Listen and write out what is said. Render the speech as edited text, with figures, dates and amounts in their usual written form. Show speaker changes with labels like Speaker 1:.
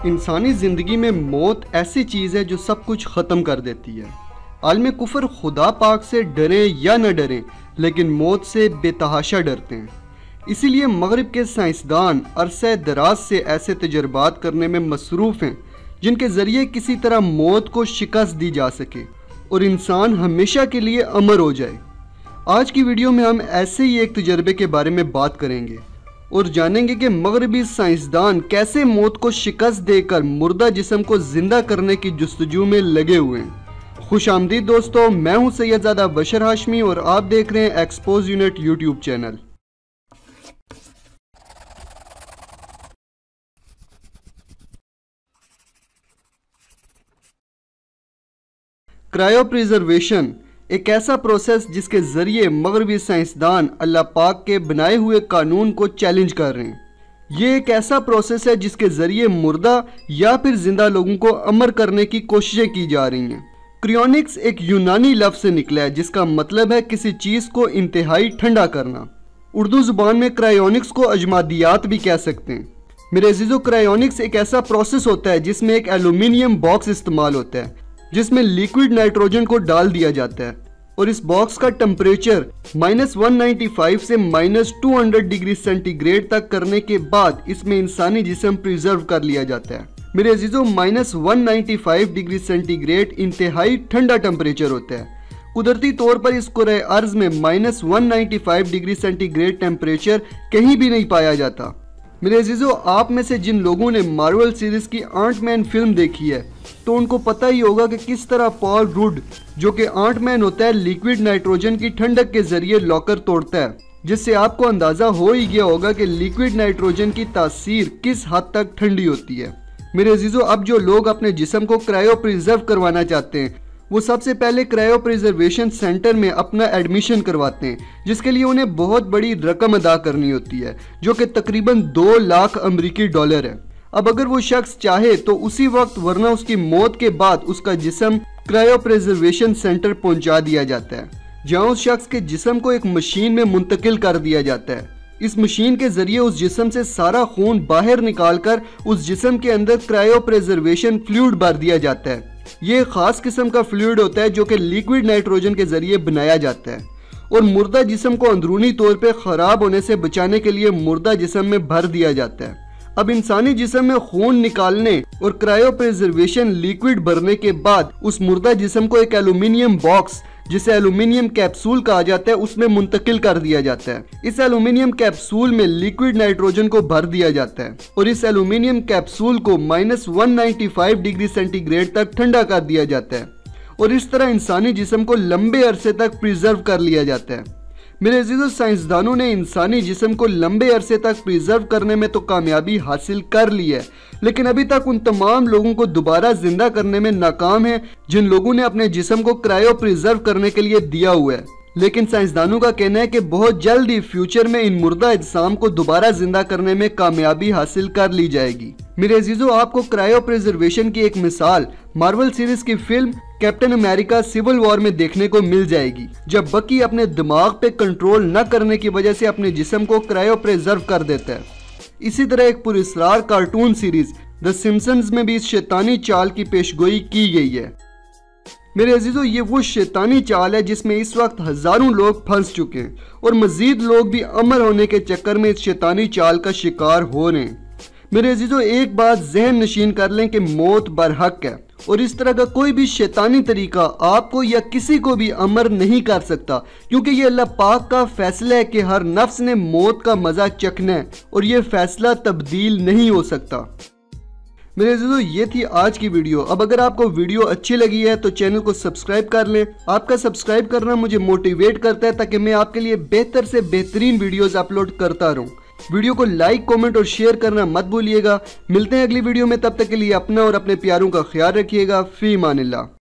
Speaker 1: इंसानी ज़िंदगी में मौत ऐसी चीज़ है जो सब कुछ ख़त्म कर देती है। आलम कुफर खुदा पाक से डरें या न डरें, लेकिन मौत से बेतहाशा डरते हैं। इसीलिए मगरिब के साइंसदान अरसे दराज से ऐसे तजर्बात करने में मसरूफ़ हैं जिनके ज़रिए किसी तरह मौत को शिकस्त दी जा सके और इंसान हमेशा के लिए अमर हो जाए। आज की वीडियो में हम ऐसे ही एक तजर्बे के बारे में बात करेंगे और जानेंगे कि मगरबी साइंसदान कैसे मौत को शिकस्त देकर मुर्दा जिस्म को जिंदा करने की जुस्तजू में लगे हुए हैं। खुश आमदीद दोस्तों, मैं हूं सैयदजादा बशर हाशमी और आप देख रहे हैं expose unit YouTube channel. Cryopreservation एक ऐसा प्रोसेस जिसके ज़रिए मगरबी साइंसदान अल्लाह पाक के बनाए हुए कानून को चैलेंज कर रहे हैं। ये एक ऐसा प्रोसेस है जिसके ज़रिए मुर्दा या फिर ज़िंदा लोगों को अमर करने की कोशिशें की जा रही हैं। क्रियोनिक्स एक यूनानी लफ्ज़ से निकला है जिसका मतलब है किसी चीज़ को इंतहाई ठंडा करना। उर्दू ज़ुबान में क्रायोनिक्स को अजमादियात भी कह सकते हैं। मेरे अजीज़ों, क्रायोनिक्स एक ऐसा प्रोसेस होता है जिसमें एक एल्यूमिनियम बॉक्स इस्तेमाल होता है जिसमें लिक्विड नाइट्रोजन को डाल दिया जाता है और इस बॉक्स का टेम्परेचर -195 से -200 डिग्री सेंटीग्रेड तक करने के बाद इसमें इंसानी जिस्म प्रिजर्व कर लिया जाता है। मेरे अजीजों, -195 डिग्री सेंटीग्रेड इंतहाई ठंडा टेम्परेचर होता है। कुदरती तौर पर इस कुरे अर्ज में -195 डिग्री सेंटीग्रेड टेम्परेचर कहीं भी नहीं पाया जाता। मेरे अजीजों, आप में से जिन लोगों ने मार्वल सीरीज की आंट-मैन फिल्म देखी है तो उनको पता ही होगा कि किस तरह पॉल रुड, जो कि आंट-मैन होता है, लिक्विड नाइट्रोजन की ठंडक के जरिए लॉकर तोड़ता है, जिससे आपको अंदाजा हो ही गया होगा कि लिक्विड नाइट्रोजन की तासीर किस हद तक ठंडी होती है। मेरे अजीजों, अब जो लोग अपने जिस्म को क्रायो प्रिजर्व करवाना चाहते हैं वो सबसे पहले क्रायो प्रिजर्वेशन सेंटर में अपना एडमिशन करवाते हैं, जिसके लिए उन्हें बहुत बड़ी रकम अदा करनी होती है जो कि तकरीबन 2 लाख अमरीकी डॉलर है। अब अगर वो शख्स चाहे तो उसी वक्त, वरना उसकी मौत के बाद उसका जिस्म क्रायो प्रिजर्वेशन सेंटर पहुंचा दिया जाता है, जहां उस शख्स के जिस्म को एक मशीन में मुंतकिल कर दिया जाता है। इस मशीन के जरिए उस जिस्म से सारा खून बाहर निकालकर उस जिस्म के अंदर क्रायो प्रिजर्वेशन फ्लूइड भर दिया जाता है। ये खास किस्म का फ्लूइड होता है जो कि लिक्विड नाइट्रोजन के जरिए बनाया जाता है और मुर्दा जिस्म को अंदरूनी तौर पे खराब होने से बचाने के लिए मुर्दा जिस्म में भर दिया जाता है। अब इंसानी जिस्म में खून निकालने और क्रायो प्रिजर्वेशन लिक्विड भरने के बाद उस मुर्दा जिस्म को एक एल्यूमिनियम बॉक्स, जिसे एल्यूमिनियम कैप्सूल कहा जाता है, उसमें मुंतकिल कर दिया जाता है। इस एल्यूमिनियम कैप्सूल में लिक्विड नाइट्रोजन को भर दिया जाता है और इस एल्यूमिनियम कैप्सूल को -195 डिग्री सेंटीग्रेड तक ठंडा कर दिया जाता है और इस तरह इंसानी जिस्म को लंबे अरसे तक प्रिजर्व कर लिया जाता है। मेरे अजीजों, साइंसदानों ने इंसानी जिस्म को लंबे अरसे तक प्रिजर्व करने में तो कामयाबी हासिल कर ली है, लेकिन अभी तक उन तमाम लोगों को दोबारा जिंदा करने में नाकाम है जिन लोगों ने अपने जिस्म को क्रायो प्रिजर्व करने के लिए दिया हुआ है। लेकिन साइंसदानों का कहना है कि बहुत जल्द ही फ्यूचर में इन मुर्दा अजसाम को दोबारा जिंदा करने में कामयाबी हासिल कर ली जाएगी। मेरे अजीजों, आपको क्रायो प्रिजर्वेशन की एक मिसाल मार्वल सीरीज की film Captain America Civil War में देखने को मिल जाएगी, जब बकी अपने दिमाग पे कंट्रोल न करने की वजह से अपने जिस्म को क्रायो प्रिजर्व कर देता है। इसी तरह एक पुरस्कार कार्टून सीरीज द सिम्पसंस में भी इस शैतानी चाल की पेशगोई की गई है। मेरे अजीजों, ये वो शैतानी चाल है जिसमें इस वक्त हजारों लोग फंस चुके हैं और मजीद लोग भी अमर होने के चक्कर में इस शैतानी चाल का शिकार हो रहे हैं। मेरे अजीजों, एक बात जहन नशीन कर लें कि मौत बरहक है और इस तरह का कोई भी शैतानी तरीका आपको या किसी को भी अमर नहीं कर सकता, क्योंकि ये अल्लाह पाक का फैसला है कि हर नफ्स ने मौत का मजा चखना है और ये फैसला तब्दील नहीं हो सकता। मेरे अजीजों, ये थी आज की वीडियो। अब अगर आपको वीडियो अच्छी लगी है तो चैनल को सब्सक्राइब कर लें। आपका सब्सक्राइब करना मुझे मोटिवेट करता है ताकि मैं आपके लिए बेहतर से बेहतरीन वीडियोस अपलोड करता रहूं। वीडियो को लाइक, कमेंट और शेयर करना मत भूलिएगा। मिलते हैं अगली वीडियो में, तब तक के लिए अपना और अपने प्यारों का ख्याल रखिएगा। फी अमानिल्लाह।